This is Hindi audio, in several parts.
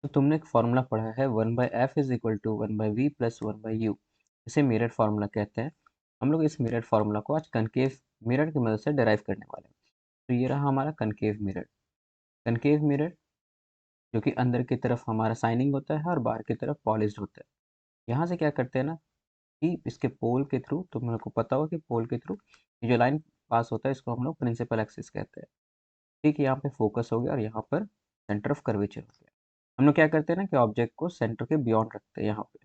तो तुमने एक फॉर्मूला पढ़ा है 1/f is equal to 1/v plus 1/u। इसे मिरर फार्मूला कहते हैं। हम लोग इस मिरर फार्मूला को आज कनकेव मिरर की मदद से डिराइव करने वाले हैं। तो ये रहा हमारा कनकेव मिरर। कनकेव मिरर जो कि अंदर की तरफ हमारा शाइनिंग होता है और बाहर की तरफ पॉलिश्ड होता है। यहाँ से क्या करते हैं ना कि इसके पोल के थ्रू, तुम लोग को पता होगा कि पोल के थ्रू ये जो लाइन पास होता है इसको हम लोग प्रिंसिपल एक्सिस कहते हैं। ठीक है, यहाँ पे फोकस हो गया और यहाँ पर सेंटर ऑफ कर्वेचर हो गया। हम लोग क्या करते हैं ना कि ऑब्जेक्ट को सेंटर के बियॉन्ड रखते हैं यहाँ पे।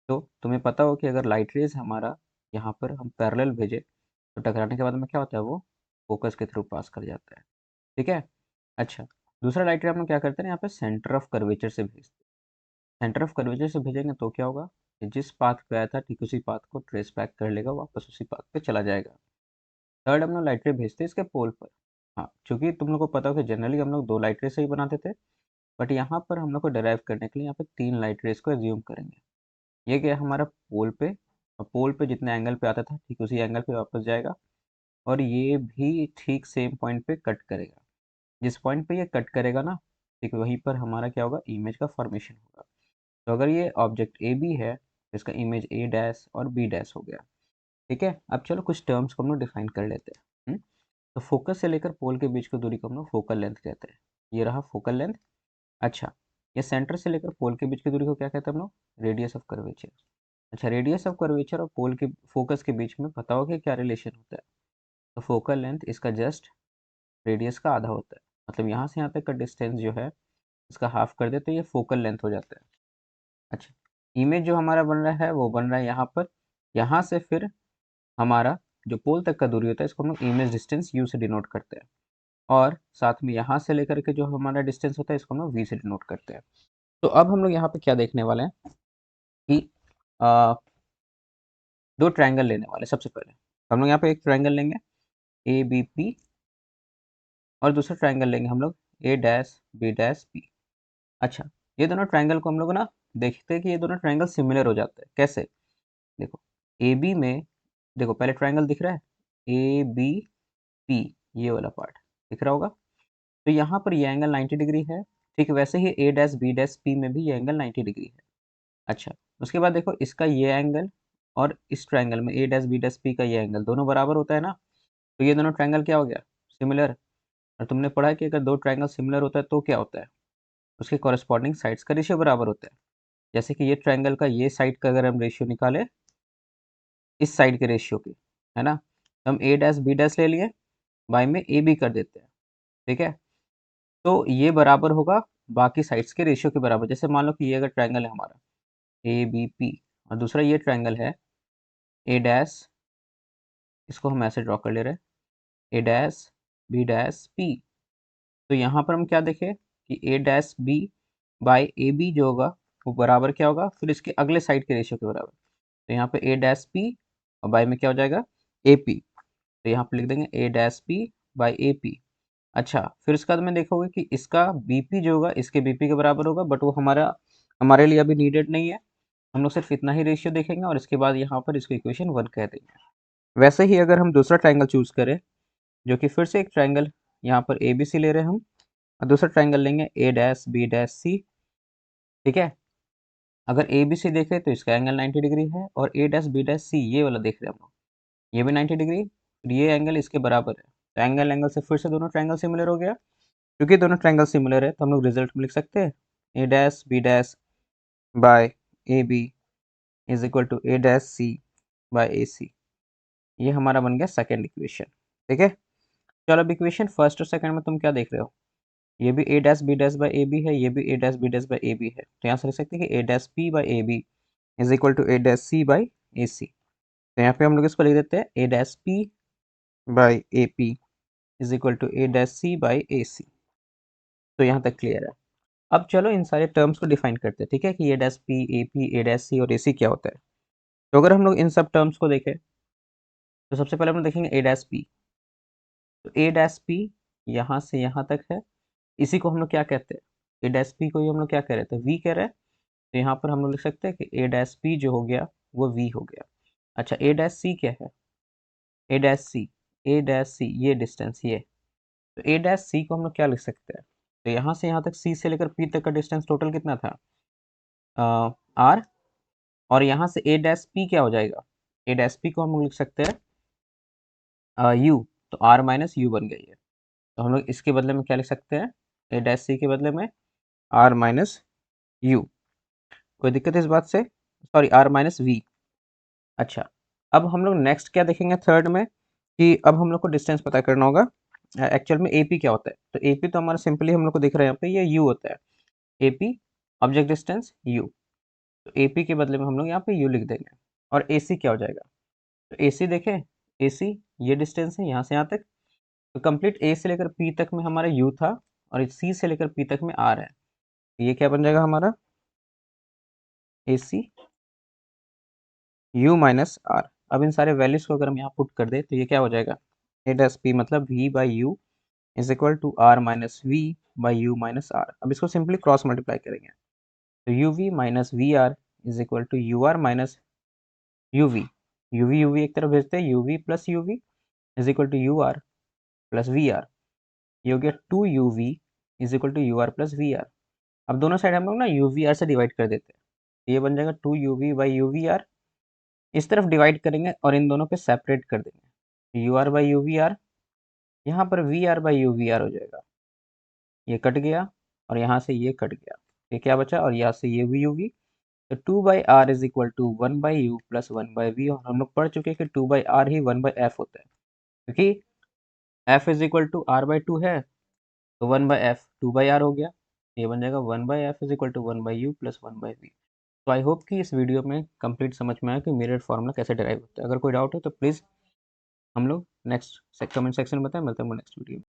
तो तुम्हें पता हो कि अगर लाइट रेज हमारा यहाँ पर हम पैरेलल भेजे तो टकराने के बाद में क्या होता है, वो फोकस के थ्रू पास कर जाता है। ठीक है। अच्छा, दूसरा लाइट रे हम लोग क्या करते हैं यहाँ पे सेंटर ऑफ कर्वेचर से भेजते हैं। सेंटर ऑफ कर्वेचर से भेजेंगे तो क्या होगा कि जिस पाथ पे आया था ठीक उसी पाथ को ट्रेस बैक कर लेगा, वापस उसी पाथ पे चला जाएगा। थर्ड हम लोग लाइट रे भेजते हैं इसके पोल पर। हाँ, चूंकि तुम लोग को पता हो कि जनरली हम लोग 2 लाइट रे से ही बनाते थे, बट यहाँ पर हम लोग को डिराइव करने के लिए यहाँ पे 3 लाइट रेस को एज्यूम करेंगे। ये क्या है हमारा पोल पे, और पोल पे जितने एंगल पे आता था ठीक उसी एंगल पे वापस जाएगा, और ये भी ठीक सेम पॉइंट पे कट करेगा। जिस पॉइंट पे ये कट करेगा ना, ठीक वहीं पर हमारा क्या होगा, इमेज का फॉर्मेशन होगा। तो अगर ये ऑब्जेक्ट ए बी है तो इसका इमेज ए डैश और बी डैश हो गया। ठीक है, अब चलो कुछ टर्म्स को हम लोग डिफाइन कर लेते हैं। तो फोकस से लेकर पोल के बीच की दूरी को हम लोग फोकल लेंथ कहते हैं। ये रहा फोकल लेंथ। अच्छा, ये सेंटर से लेकर पोल के बीच की दूरी को क्या कहते हैं हम लोग, रेडियस ऑफ कर्वेचर। अच्छा, रेडियस ऑफ कर्वेचर और पोल के फोकस के बीच में पता होगा कि क्या रिलेशन होता है। तो फोकल लेंथ इसका जस्ट रेडियस का आधा होता है। मतलब यहाँ से यहाँ तक का डिस्टेंस जो है इसका हाफ कर दे तो ये फोकल लेंथ हो जाता है। अच्छा, इमेज जो हमारा बन रहा है वो बन रहा है यहाँ पर। यहाँ से फिर हमारा जो पोल तक का दूरी होता है इसको हम लोग इमेज डिस्टेंस यू से डिनोट करते हैं। और साथ में यहाँ से लेकर के जो हमारा डिस्टेंस होता है इसको हम लोग वी से डिनोट करते हैं। तो अब हम लोग यहाँ पे क्या देखने वाले हैं कि आ, 2 ट्रायंगल लेने वाले हैं। सबसे पहले हम लोग यहाँ पे एक ट्रायंगल लेंगे ए बी पी, और दूसरा ट्रायंगल लेंगे हम लोग ए डैश बी डैश पी। अच्छा, ये दोनों ट्रायंगल को हम लोग ना देखते हैं कि ये दोनों ट्रायंगल सिमिलर हो जाते हैं। कैसे? देखो, ए बी में, देखो पहले ट्रायंगल दिख रहा है ए बी पी, ये वाला पार्ट दिख रहा होगा। तो यहाँ पर ये एंगल 90 डिग्री है। ठीक वैसे ही ए डैश बी डैश पी में भी ये एंगल 90 डिग्री है। अच्छा, उसके बाद देखो इसका ये एंगल और इस ट्रायंगल में ए डैश बी डैश पी का ये एंगल दोनों बराबर होता है ना। तो ये दोनों ट्रायंगल क्या हो गया, सिमिलर। और तुमने पढ़ा है कि अगर 2 ट्रायंगल सिमिलर होता है तो क्या होता है, उसके कॉरेस्पॉन्डिंग साइड्स का रेशियो बराबर होता है। जैसे कि ये ट्रायंगल का ये साइड का अगर हम रेशियो निकाले इस साइड के रेशियो के, है ना, तो हम ए डैश बी डैश ले लिए, बाई में ए बी कर देते हैं। ठीक है, तो ये बराबर होगा बाकी साइड्स के रेशियो के बराबर। जैसे मान लो कि ये अगर ट्रायंगल है हमारा ए बी पी, और दूसरा ये ट्रायंगल है ए डैश, इसको हम ऐसे ड्रॉ कर ले रहे हैं A dash B dash P. तो यहाँ पर हम क्या देखें कि A dash B by A B जो होगा वो बराबर क्या होगा, फिर इसके अगले साइड के रेशियो के बराबर। तो यहाँ पे ए डैश पी और बाई में क्या हो जाएगा ए पी। तो यहाँ पे लिख देंगे A dash P by A P. अच्छा, फिर उसके बाद में देखोगे कि इसका बी पी जो होगा इसके बी पी के बराबर होगा, बट वो हमारे लिए अभी नीडेड नहीं है। हम लोग सिर्फ इतना ही रेशियो देखेंगे और इसके बाद यहाँ पर इसको इक्वेशन 1 कह देंगे। वैसे ही अगर हम दूसरा ट्रायंगल चूज करें, जो कि फिर से एक ट्रायंगल यहाँ पर ए बी सी ले रहे हैं हम, और दूसरा ट्रायंगल लेंगे ए डैश बी डैश सी। ठीक है, अगर ए बी सी देखें तो इसका एंगल 90 डिग्री है, और ए डैश बी डैश सी ये वाला देख रहे हैं हम लोग, ये भी 90 डिग्री, और ये एंगल इसके बराबर है। तो एंगल एंगल से फिर से दोनों ट्रायंगल सिमिलर हो गया। क्योंकि दोनों ट्रायंगल सिमिलर है तो हम लोग रिजल्ट में लिख सकते हैं A dash B dash by A B is equal to A dash C by A C. ये हमारा बन गया सेकेंड इक्वेशन। ठीक है, चलो अब इक्वेशन फर्स्ट और सेकंड में तुम क्या देख रहे हो, ये भी A dash B dash by A B है, ये भी A dash B dash by A B है। तो यहाँ से लिख सकते हैं कि A dash P by A B is equal to A dash C by A C. तो यहाँ पे हम लोग इसको लिख देते हैं A dash P by A P is equal to A dash C by A C. तो यहाँ तक क्लियर है। अब चलो इन सारे टर्म्स को डिफाइन करते हैं। ठीक है, कि A dash P A P A dash C और ए सी क्या होता है। तो अगर हम लोग इन सब टर्म्स को देखें तो सबसे पहले हम लोग देखेंगे ए डैश पी। तो ए डैश पी यहाँ से यहाँ तक है, इसी को हम लोग क्या कहते हैं, ए डैश पी को ही हम लोग क्या कह रहे थे, वी कह रहे हैं। तो यहाँ पर हम लोग लिख सकते हैं कि ए डैश पी जो हो गया वो वी हो गया। अच्छा, ए डैश सी क्या है, ए डैश सी, ए डैश सी ये डिस्टेंस ये। तो ए डैश सी को हम लोग क्या लिख सकते हैं, तो यहाँ से यहाँ तक सी से लेकर पी तक का डिस्टेंस टोटल कितना था, आर। और यहाँ से ए डैश पी क्या हो जाएगा, ए डैश पी को हम लोग लिख सकते हैं यू, तो आर माइनस यू बन गई है। तो हम लोग इसके बदले में क्या लिख सकते हैं, ए डैश सी के बदले में आर माइनस यू। कोई दिक्कत है इस बात से, सॉरी आर माइनस वी। अच्छा, अब हम लोग नेक्स्ट क्या देखेंगे थर्ड में, कि अब हम लोग को डिस्टेंस पता करना होगा एक्चुअल में एपी क्या होता है। तो एपी तो हमारा सिंपली हम लोग को दिख रहा है यहाँ पे, ये यू होता है, एपी ऑब्जेक्ट डिस्टेंस यू। तो एपी के बदले में हम लोग यहाँ पे यू लिख देंगे। और एसी क्या हो जाएगा, तो एसी देखें, एसी ये डिस्टेंस है यहाँ से यहाँ तक। तो कंप्लीट ए से लेकर पी तक में हमारा यू था, और सी से लेकर पी तक में आर है। तो ये क्या बन जाएगा हमारा, एसी यू माइनस आर। अब इन सारे वैल्यूज को अगर हम यहाँ पुट कर दे तो ये क्या हो जाएगा, ए डैश पी मतलब V by U is equal to R minus V by U minus R. अब इसको सिंपली क्रॉस मल्टीप्लाई करेंगे, तो U V minus V R is equal to U R minus U V. U V एक तरफ भेजते हैं, U V plus U V is equal to U R plus V R. ये हो गया two U V is equal to U R plus V R. अब दोनों साइड हम लोग ना यू वी आर से डिवाइड कर देते हैं, तो ये बन जाएगा two U V by U V R. इस तरफ डिवाइड करेंगे और इन दोनों पे सेपरेट कर देंगे, U R by U V R, यहाँ पर V R by U V R हो जाएगा। ये कट गया और यहाँ से ये कट गया, ये क्या बचा, और यहाँ से ये वी यू वी। तो two by R is equal to one by U plus one by V. और हम लोग पढ़ चुके हैं कि टू बाई आर ही वन बाई एफ होता है, क्योंकि F is equal to R by two है, तो one by F two by R हो गया। ये बन जाएगा one by F is equal to one by U plus one by we. तो आई होप कि इस वीडियो में कंप्लीट समझ में आया कि मिरर फार्मूला कैसे डिराइव होता है। अगर कोई डाउट है तो प्लीज़ हम लोग नेक्स्ट कमेंट सेक्शन में बताएं। मिलते हैं नेक्स्ट वीडियो में।